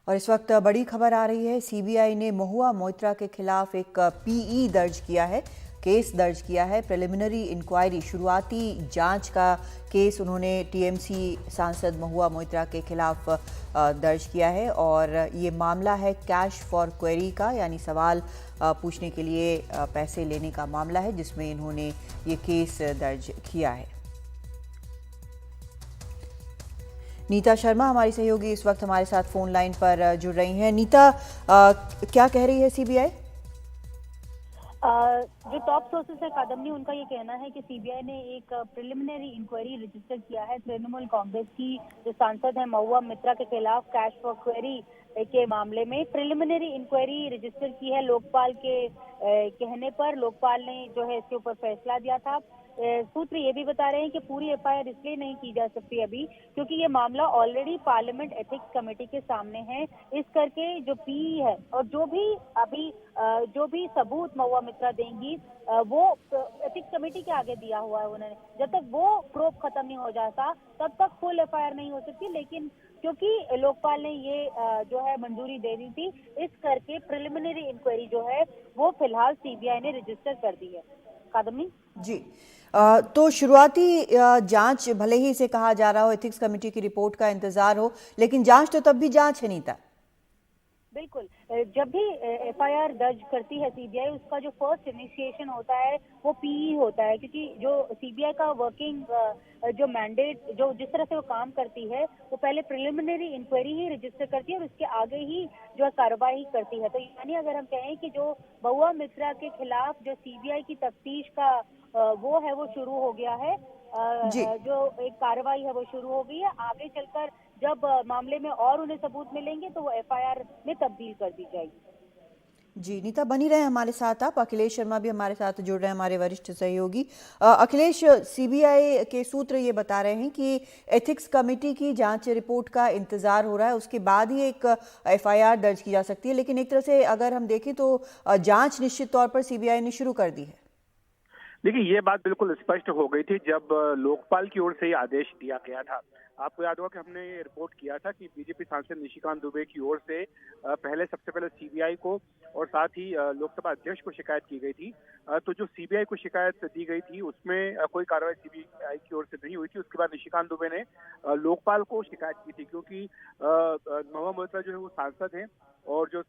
और इस वक्त बड़ी खबर आ रही है। सीबीआई ने महुआ मोइत्रा के खिलाफ एक पीई दर्ज किया है, केस दर्ज किया है। प्रिलिमिनरी इंक्वायरी, शुरुआती जांच का केस उन्होंने टीएमसी सांसद महुआ मोइत्रा के खिलाफ दर्ज किया है। और ये मामला है कैश फॉर क्वेरी का, यानी सवाल पूछने के लिए पैसे लेने का मामला है, जिसमें इन्होंने ये केस दर्ज किया है। नीता शर्मा हमारी सहयोगी इस वक्त हमारे साथ फोन लाइन पर जुड़ रही हैं। नीता, क्या कह रही है सीबीआई? जो टॉप सोर्सेस है कादम्बनी, उनका ये कहना है कि सीबीआई ने एक प्रिलिमिनरी इंक्वायरी रजिस्टर किया है तृणमूल कांग्रेस की जो सांसद है महुआ मोइत्रा के खिलाफ कैश फॉर क्वेरी के मामले में प्रिलिमिनरी इंक्वायरी रजिस्टर की है। लोकपाल के कहने पर लोकपाल ने जो है इसके ऊपर फैसला दिया था। सूत्र ये भी बता रहे हैं कि पूरी एफआईआर इसलिए नहीं की जा सकती अभी क्योंकि ये मामला ऑलरेडी पार्लियामेंट एथिक्स कमेटी के सामने है। इस करके जो पीई है और जो भी सबूत महुआ मोइत्रा देंगी वो एथिक्स कमेटी के आगे दिया हुआ है उन्होंने। जब तक वो प्रोब खत्म नहीं हो जाता तब तक फुल एफआईआर नहीं हो सकती। लेकिन क्योंकि लोकपाल ने ये जो है मंजूरी दे दी थी, इस करके प्रिलिमिनरी इंक्वायरी जो है वो फिलहाल सीबीआई ने रजिस्टर कर दी है। कादम्बनी जी, तो शुरुआती जांच, भले ही इसे कहा जा रहा हो एथिक्स कमेटी की रिपोर्ट का इंतजार हो, लेकिन जांच तो तब भी जांच है नीता। बिल्कुल, जब भी एफआईआर दर्ज करती है सीबीआई, उसका जो फर्स्ट इनिशिएशन होता है वो पीई होता है, क्योंकि जो सीबीआई का वर्किंग जो मैंडेट, जो जिस तरह से वो काम करती है, वो पहले प्रिलिमिनरी इंक्वायरी ही रजिस्टर करती है और उसके आगे ही जो है कार्रवाई करती है। तो यानी अगर हम कहें कि जो महुआ मोइत्रा के खिलाफ जो सीबीआई की तफ्तीश का वो है वो शुरू हो गया है, जी जो एक कार्रवाई है वो शुरू हो गई है। आगे चलकर जब मामले में और उन्हें सबूत मिलेंगे तो वो एफआईआर में तब्दील कर दी जाएगी। जी, नीता बनी रहे हमारे साथ आप। अखिलेश शर्मा भी हमारे साथ जुड़ रहे हैं, हमारे वरिष्ठ सहयोगी। अखिलेश, सीबीआई के सूत्र ये बता रहे हैं कि एथिक्स कमेटी की जांच रिपोर्ट का इंतजार हो रहा है, उसके बाद ही एक एफआईआर दर्ज की जा सकती है। लेकिन एक तरह से अगर हम देखें तो जांच निश्चित तौर पर सीबीआई ने शुरू कर दी है। देखिए, ये बात बिल्कुल स्पष्ट हो गई थी जब लोकपाल की ओर से ये आदेश दिया गया था। आपको याद होगा कि हमने ये रिपोर्ट किया था कि बीजेपी सांसद निशिकांत दुबे की ओर से सबसे पहले सीबीआई को और साथ ही लोकसभा अध्यक्ष को शिकायत की गई थी। तो जो सीबीआई को शिकायत दी गई थी उसमें कोई कार्रवाई सीबीआई की ओर से नहीं हुई थी। उसके बाद निशिकांत दुबे ने लोकपाल को शिकायत की थी, क्योंकि महुआ मोइत्रा जो है वो सांसद हैं और जो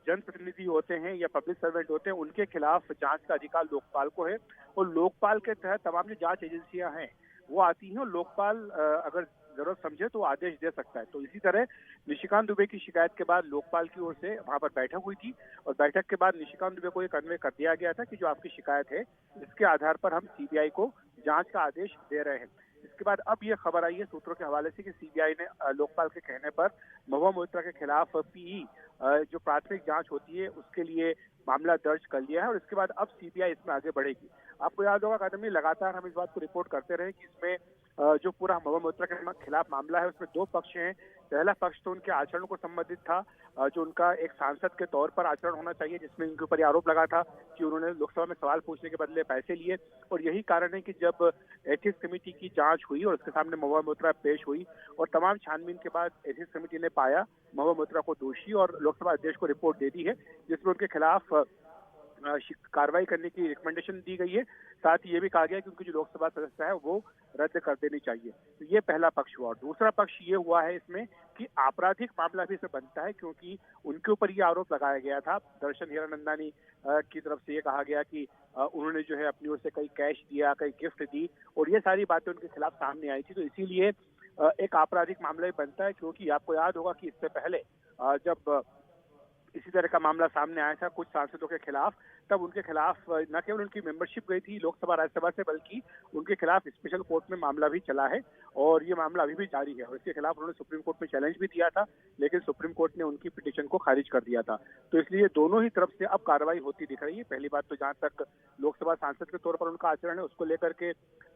जनप्रतिनिधि होते हैं या पब्लिक सर्वेंट होते हैं उनके खिलाफ जांच का अधिकार लोकपाल को है। और लोकपाल के तहत तमाम जो जांच एजेंसियां हैं वो आती हैं और लोकपाल अगर जरूरत समझे तो आदेश दे सकता है। तो इसी तरह निशिकांत दुबे की शिकायत के बाद लोकपाल की ओर से वहां पर बैठक हुई थी और बैठक के बाद निशिकांत दुबे को ये कन्वे कर दिया गया था कि जो आपकी शिकायत है इसके आधार पर हम सीबीआई को जांच का आदेश दे रहे हैं। इसके बाद अब ये खबर आई है सूत्रों के हवाले से कि सीबीआई ने लोकपाल के कहने पर महुआ मोइत्रा के खिलाफ पीई जो प्राथमिक जांच होती है उसके लिए मामला दर्ज कर लिया है और इसके बाद अब सीबीआई इसमें आगे बढ़ेगी। आपको याद होगा कादम्बनी, लगातार हम इस बात को रिपोर्ट करते रहे कि इसमें जो पूरा महुआ मोइत्रा के खिलाफ मामला है उसमें दो पक्ष हैं। पहला पक्ष तो उनके आचरण को संबंधित था, जो उनका एक सांसद के तौर पर आचरण होना चाहिए, जिसमें उनके ऊपर आरोप लगा था कि उन्होंने लोकसभा में सवाल पूछने के बदले पैसे लिए। और यही कारण है कि जब एथिक्स कमेटी की जांच हुई और उसके सामने महुआ मोइत्रा पेश हुई और तमाम छानबीन के बाद एथिक्स कमेटी ने पाया महुआ मोइत्रा को दोषी और लोकसभा अध्यक्ष को रिपोर्ट दे दी है, जिसमें उनके खिलाफ कार्रवाई करने की रिकमेंडेशन दी गई है। साथ ही ये भी कहा गया कि उनकी जो लोकसभा सदस्य है वो रद्द कर देनी चाहिए। तो ये पहला पक्ष हुआ। और दूसरा पक्ष ये हुआ है इसमें कि आपराधिक मामला भी इसमें बनता है, क्योंकि उनके ऊपर ये आरोप लगाया गया था। दर्शन हीरानंदानी की तरफ से ये कहा गया कि उन्होंने जो है अपनी ओर से कई कैश दिया, कई गिफ्ट दी और ये सारी बातें उनके खिलाफ सामने आई थी। तो इसीलिए एक आपराधिक मामला भी बनता है, क्योंकि आपको याद होगा कि इससे पहले जब इसी तरह का मामला सामने आया था कुछ सांसदों के खिलाफ, तब उनके खिलाफ न केवल उनकी मेंबरशिप गई थी लोकसभा राज्यसभा से, बल्कि उनके खिलाफ स्पेशल कोर्ट में मामला भी चला है और ये मामला अभी भी जारी है। और इसके खिलाफ उन्होंने सुप्रीम कोर्ट में चैलेंज भी दिया था, लेकिन सुप्रीम कोर्ट ने उनकी पिटीशन को खारिज कर दिया था। तो इसलिए दोनों ही तरफ से अब कार्रवाई होती दिख रही है। पहली बात तो जहां तक लोकसभा सांसद के तौर पर उनका आचरण है उसको लेकर के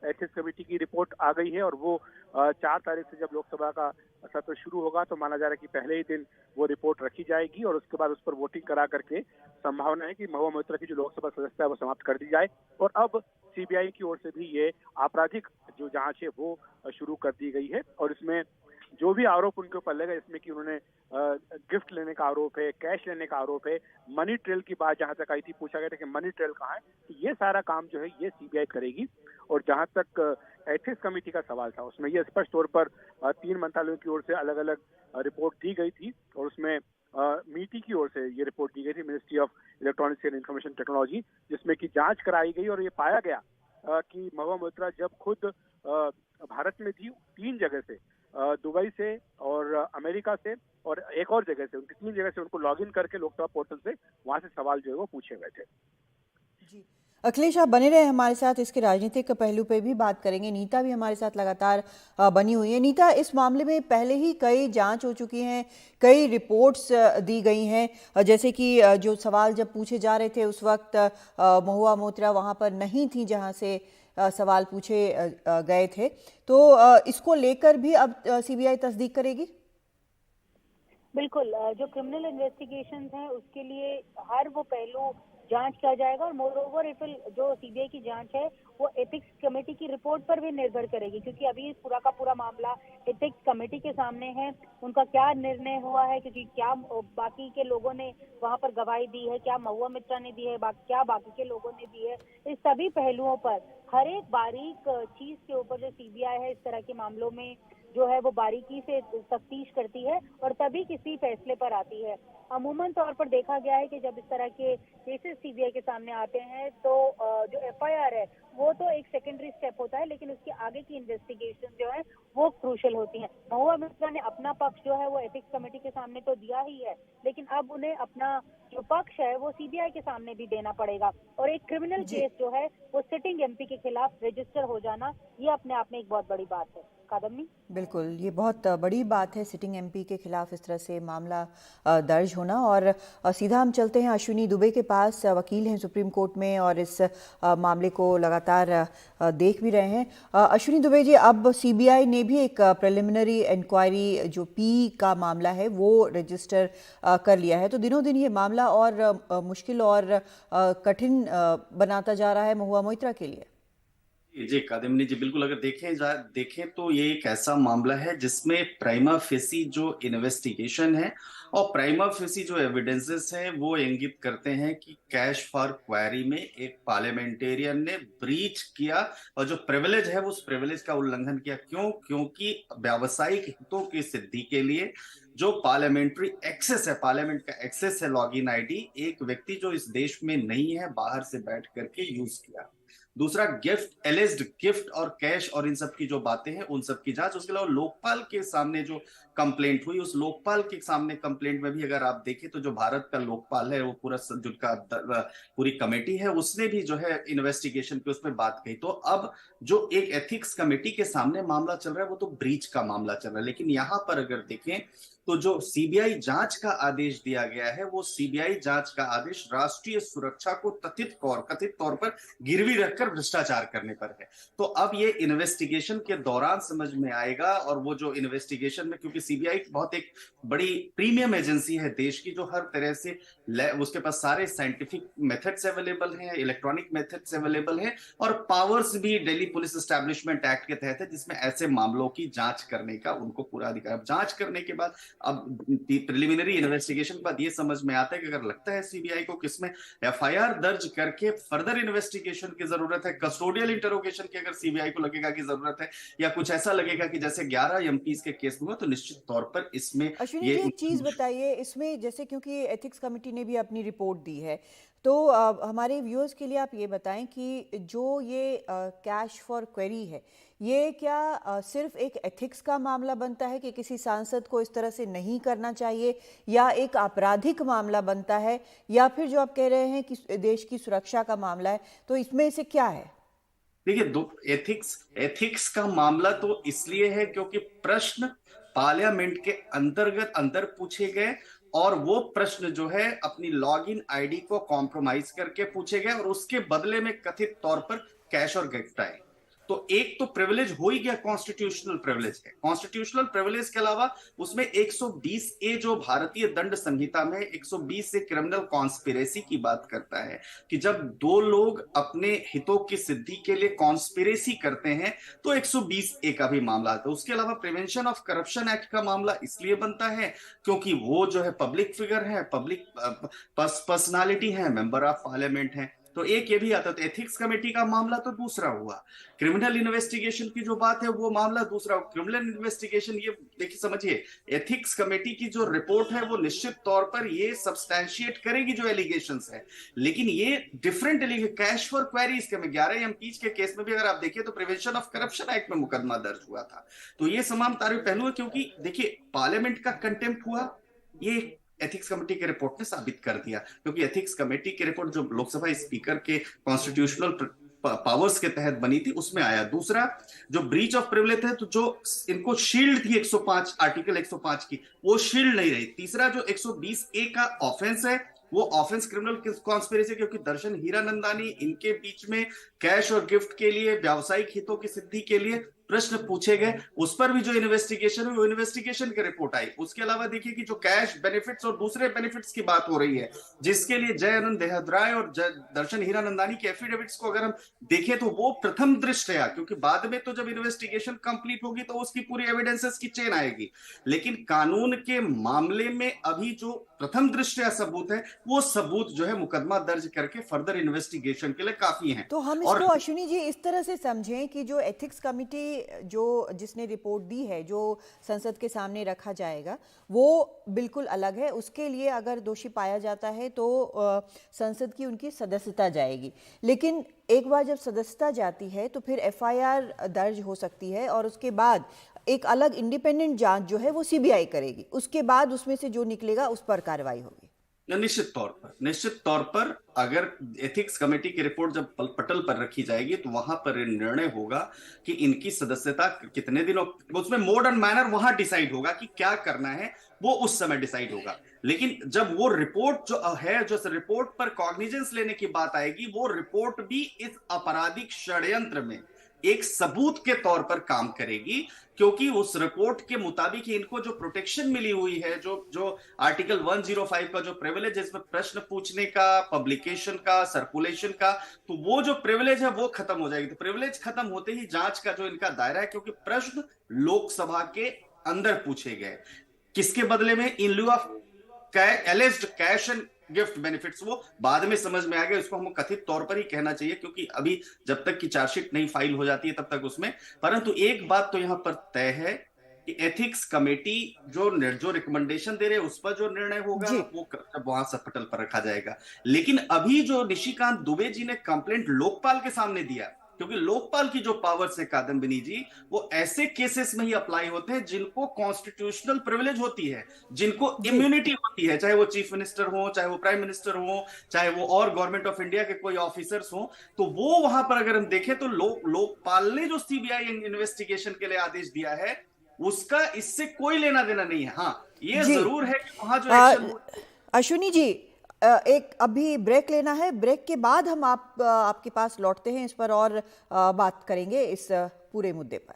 एथिक्स कमेटी की रिपोर्ट आ गई है और वो 4 तारीख से जब लोकसभा का सत्र शुरू होगा तो माना जा रहा है कि पहले ही दिन वो रिपोर्ट रखी जाएगी और उसके बाद उस पर वोटिंग करा करके संभावना है कि महुआ मोइत्रा की जो लोकसभा सदस्य है वो समाप्त कर दी जाए। और अब सीबीआई की ओर से भी ये आपराधिक जो जांच है वो शुरू कर दी गई है और इसमें जो भी आरोप उनके ऊपर लगा, इसमें कि उन्होंने गिफ्ट लेने का आरोप है, कैश लेने का आरोप है, मनी ट्रेल की बात जहां तक आई थी, पूछा गया था कि मनी ट्रेल कहाँ है, तो ये सारा काम जो है ये सीबीआई करेगी। और जहां तक एथिक्स कमेटी का सवाल था, उसमें ये स्पष्ट तौर पर 3 मंत्रालयों की ओर से अलग अलग रिपोर्ट दी गई थी, और उसमें मीटी की ओर से ये रिपोर्ट दी गई थी, ministry of electronics and information technology, जिसमें कि जांच कराई गई और ये पाया गया कि महुआ मोइत्रा जब खुद भारत में थी 3 जगह से, दुबई से और अमेरिका से और एक और जगह से, उनकी 3 जगह से उनको लॉगिन करके लोकसभा पोर्टल से वहां से सवाल जो है वो पूछे गए थे। जी, अखिलेश आप बने रहे हमारे साथ, इसके राजनीतिक पहलू पे भी बात करेंगे। नीता भी हमारे साथ लगातार बनी हुई है। नीता, इस मामले में पहले ही कई जांच हो चुकी हैं, कई रिपोर्ट्स दी गई हैं, जैसे कि जो सवाल जब पूछे जा रहे थे उस वक्त महुआ मोइत्रा वहां पर नहीं थी जहां से सवाल पूछे गए थे, तो इसको लेकर भी अब सीबीआई तस्दीक करेगी? बिल्कुल, जो क्रिमिनल इन्वेस्टिगेशंस हैं उसके लिए हर वो पहलू जांच किया जाएगा, और मोर ओवर इट विल, जो सीबीआई की जांच है वो एथिक्स कमेटी की रिपोर्ट पर भी निर्भर करेगी, क्योंकि अभी पूरा का पूरा मामला एथिक्स कमेटी के सामने है। उनका क्या निर्णय हुआ है, क्योंकि क्या बाकी के लोगों ने वहां पर गवाही दी है, क्या महुआ मित्रा ने दी है, क्या बाकी के लोगों ने दी है, इस सभी पहलुओं पर हर एक बारीक चीज के ऊपर जो सीबीआई है इस तरह के मामलों में जो है वो बारीकी से तफ्तीश करती है और तभी किसी फैसले पर आती है। अमूमन तौर पर देखा गया है कि जब इस तरह के केसेस सीबीआई के सामने आते हैं तो जो एफआईआर है वो तो एक सेकेंडरी स्टेप होता है, लेकिन उसके आगे की इन्वेस्टिगेशन जो है वो क्रूशियल होती है। महुआ मित्रा ने अपना पक्ष जो है वो एथिक्स कमेटी के सामने तो दिया ही है, लेकिन अब उन्हें अपना जो पक्ष है वो सीबीआई के सामने भी देना पड़ेगा, और एक क्रिमिनल केस जो है वो सिटिंग एमपी के खिलाफ रजिस्टर हो जाना, ये अपने आप में एक बहुत बड़ी बात है। कादम्बी, बिल्कुल, ये बहुत बड़ी बात है, सिटिंग एमपी के खिलाफ इस तरह से मामला दर्ज होना। और सीधा हम चलते हैं अश्विनी दुबे के पास, वकील हैं सुप्रीम कोर्ट में और इस मामले को लगातार देख भी रहे हैं। अश्विनी दुबे जी, अब सीबीआई ने भी एक प्रिलिमिनरी इंक्वायरी जो पी का मामला है वो रजिस्टर कर लिया है, तो दिनों दिन ये मामला और मुश्किल और कठिन बनाता जा रहा है महुआ मोइत्रा के लिए। जी कादिमनी जी, बिल्कुल। अगर देखें तो ये एक ऐसा मामला है जिसमें प्राइमा फेसी जो इन्वेस्टिगेशन है और प्राइमा फेसी जो एविडेंसेस हैं वो इंगित करते हैं कि कैश फॉर क्वेरी में एक पार्लियामेंटेरियन ने ब्रीच किया और जो प्रिविलेज है उस प्रिविलेज का उल्लंघन किया। क्योंकि व्यावसायिक हितों की सिद्धि के लिए जो पार्लियामेंट्री एक्सेस है, पार्लियामेंट का एक्सेस है लॉगिन आईडी, एक व्यक्ति जो इस देश में नहीं है बाहर से बैठ करके यूज किया। दूसरा, गिफ्ट, एलिज्ड गिफ्ट और कैश और इन सब की जो बातें हैं उन सब की जांच। उसके अलावा लोकपाल के सामने जो कंप्लेंट हुई, उस लोकपाल के सामने कंप्लेंट में भी अगर आप देखें तो जो भारत का लोकपाल है वो पूरा जिनका पूरी कमेटी है उसने भी जो है इन्वेस्टिगेशन पे उसमें बात कही। तो अब जो एक एथिक्स कमेटी के सामने मामला चल रहा है वो तो ब्रीच का मामला चल रहा है, लेकिन यहां पर अगर देखें तो जो सीबीआई जांच का आदेश दिया गया है वो सीबीआई जांच का आदेश राष्ट्रीय सुरक्षा को कथित तौर पर गिरवी रखकर भ्रष्टाचार करने पर है। तो अब ये इन्वेस्टिगेशन के दौरान समझ में आएगा, और वो जो इन्वेस्टिगेशन में, क्योंकि सीबीआई बहुत एक बड़ी प्रीमियम एजेंसी है देश की जो हर तरह से उसके पास सारे साइंटिफिक मेथड्स अवेलेबल हैं, इलेक्ट्रॉनिक मेथड्स अवेलेबल हैं और पावर्स भी दिल्ली पुलिस एस्टैब्लिशमेंट एक्ट के तहत है जिसमें ऐसे मामलों की जांच करने का उनको पूरा अधिकार। जांच करने के बाद अब प्रिलिमिनरी इन्वेस्टिगेशन के बाद ये समझ में आता है कि अगर लगता है सीबीआई को किसमें एफआईआर दर्ज करके फर्दर इन्वेस्टिगेशन की जरूरत है, कस्टोडियल इंटरोगेशन की अगर सीबीआई को लगेगा कि जरूरत है, या कुछ ऐसा लगेगा कि जैसे 11 एमपीज के केस हुआ, तो निश्चित तौर पर इसमें अश्विनी जी, एक चीज बताइए इसमें, जैसे क्योंकि एथिक्स कमेटी ने भी अपनी रिपोर्ट दी है, तो हमारे व्यूअर्स के लिए आप ये बताएं कि जो ये कैश फॉर क्वेरी है, ये क्या सिर्फ एक एथिक्स का मामला बनता है कि किसी सांसद को इस तरह से नहीं करना चाहिए, या एक आपराधिक मामला बनता है, या फिर जो आप कह रहे हैं कि देश की सुरक्षा का मामला है, तो इसमें से क्या है? देखिए, एथिक्स का मामला तो इसलिए है क्योंकि प्रश्न पार्लियामेंट के अंदर पूछे गए और वो प्रश्न जो है अपनी लॉगिन आईडी को कॉम्प्रोमाइज करके पूछे गए और उसके बदले में कथित तौर पर कैश और गिफ्ट आए। तो एक तो प्रिविलेज हो ही गया, कॉन्स्टिट्यूशनल प्रिविलेज है। कॉन्स्टिट्यूशनल प्रिविलेज के अलावा उसमें 120 ए जो भारतीय दंड संहिता में 120 से क्रिमिनल कॉन्स्पिरेसी की बात करता है कि जब दो लोग अपने हितों की सिद्धि के लिए कॉन्स्पिरेसी करते हैं तो 120 ए का भी मामला आता है। उसके अलावा प्रिवेंशन ऑफ करप्शन एक्ट का मामला इसलिए बनता है क्योंकि वो जो है पब्लिक फिगर है, पब्लिक पर्सनालिटी है, मेंबर ऑफ पार्लियामेंट है, तो एक ये भी आता। तो एथिक्स कमेटी का मामला तो दूसरा हुआ। क्रिमिनल इन्वेस्टिगेशन की जो बात है वो मामला दूसरा। क्रिमिनल इन्वेस्टिगेशन, ये देखिए समझिए, एथिक्स कमेटी की जो रिपोर्ट है वो निश्चित तौर पर ये सब्सटैंशिएट करेगी जो एलिगेशंस है, लेकिन ये डिफरेंट कैश फॉर क्वेरीज के में 11 एमपीज के केस में भी अगर आप देखिए तो प्रिवेंशन ऑफ करप्शन एक्ट में मुकदमा दर्ज हुआ था। तो ये तमाम तारीफ पहलू है, क्योंकि देखिए पार्लियामेंट का कंटेम्प्ट हुआ, ये एथिक्स कमेटी के रिपोर्ट ने साबित कर दिया, क्योंकि एथिक्स कमेटी की रिपोर्ट जो लोकसभा स्पीकर के कॉन्स्टिट्यूशनल पावर्स के तहत बनी थी उसमें आया। दूसरा जो ब्रीच ऑफ प्रिविलेज है, तो जो इनको शील्ड थी 105 आर्टिकल 105 की, वो शील्ड नहीं रही। तीसरा जो 120 ए का ऑफेंस है वो ऑफेंस क्रिमिनल कॉन्स्पिरेसी, क्योंकि दर्शन हीरानंदानी इनके बीच में कैश और गिफ्ट के लिए व्यावसायिक हितों की सिद्धि के लिए प्रश्न पूछे गए, उस पर भी जो इन्वेस्टिगेशन है वो इन्वेस्टिगेशन की रिपोर्ट आई। उसके अलावा देखिए कि जो कैश बेनिफिट्स और दूसरे बेनिफिट्स की बात हो रही है, जिसके लिए जय आनंद देहद्राय और दर्शन हीरानंदानी के एफिडेविट्स को अगर हम देखें तो वो प्रथम दृष्टया, क्योंकि बाद में तो जब इन्वेस्टिगेशन कंप्लीट होगी तो उसकी पूरी एविडेंसेस की चेन आएगी, लेकिन कानून के मामले में अभी जो प्रथम दृष्टया सबूत है वो सबूत जो है मुकदमा दर्ज करके फर्दर इन्वेस्टिगेशन के लिए काफी है। तो हम इसको अश्विनी जी इस तरह से समझें कि जो एथिक्स कमेटी जो जिसने रिपोर्ट दी है, जो संसद के सामने रखा जाएगा, वो बिल्कुल अलग है। उसके लिए अगर दोषी पाया जाता है तो संसद की उनकी सदस्यता जाएगी, लेकिन एक बार जब सदस्यता जाती है तो फिर एफआईआर दर्ज हो सकती है और उसके बाद एक अलग इंडिपेंडेंट जांच जो है वो सीबीआई करेगी। उसके बाद उसमें से जो निकलेगा उस पर कार्रवाई होगी। निश्चित तौर पर अगर एथिक्स कमेटी की रिपोर्ट जब पटल पर रखी जाएगी तो वहां पर निर्णय होगा कि इनकी सदस्यता कितने दिनों, उसमें मोड एंड मैनर वहां डिसाइड होगा कि क्या करना है, वो उस समय डिसाइड होगा। लेकिन जब वो रिपोर्ट जो है, जो रिपोर्ट पर कॉग्निजेंस लेने की बात आएगी, वो रिपोर्ट भी इस आपराधिक षड्यंत्र में एक सबूत के तौर पर काम करेगी, क्योंकि उस रिपोर्ट के मुताबिक इनको जो प्रोटेक्शन मिली हुई है, जो आर्टिकल 105 का जो प्रिविलेज है, इसमें प्रश्न पूछने का, पब्लिकेशन का, सर्कुलेशन का, तो वो जो प्रिविलेज है वो खत्म हो जाएगी। तो प्रिविलेज खत्म होते ही जांच का जो इनका दायरा है, क्योंकि प्रश्न लोकसभा के अंदर पूछे गए, किसके बदले में, in lieu of alleged cash and gift benefits, वो बाद में समझ में आ गया। इसको हमको कथित तौर पर ही कहना चाहिए, क्योंकि अभी जब तक की चार्जशीट नहीं फाइल हो जाती है तब तक उसमें। परंतु एक बात तो यहां पर तय है कि एथिक्स कमेटी जो रिकमेंडेशन दे रहे हैं उस पर जो निर्णय होगा वो वहां सब पटल पर रखा जाएगा। लेकिन अभी जो निशिकांत दुबे जी ने कंप्लेंट लोकपाल के सामने दिया, क्योंकि लोकपाल की जो पावर्स है कादम्बिनी जी, वो ऐसे केसेस में ही अप्लाई होते हैं जिनको कॉन्स्टिट्यूशनल प्रिविलेज होती है, जिनको इम्यूनिटी होती है, चाहे वो चीफ मिनिस्टर हो, चाहे वो प्राइम मिनिस्टर हो, चाहे वो और गवर्नमेंट ऑफ इंडिया के कोई ऑफिसर्स हो। तो वो वहां पर अगर हम देखें तो लोकपाल ने जो सीबीआई इन्वेस्टिगेशन के लिए आदेश दिया है उसका इससे कोई लेना देना नहीं है। हाँ, ये जरूर है कि वहां जो एक्शन। अश्विनी जी, एक अभी ब्रेक लेना है, ब्रेक के बाद हम आपके पास लौटते हैं, इस पर और बात करेंगे इस पूरे मुद्दे पर।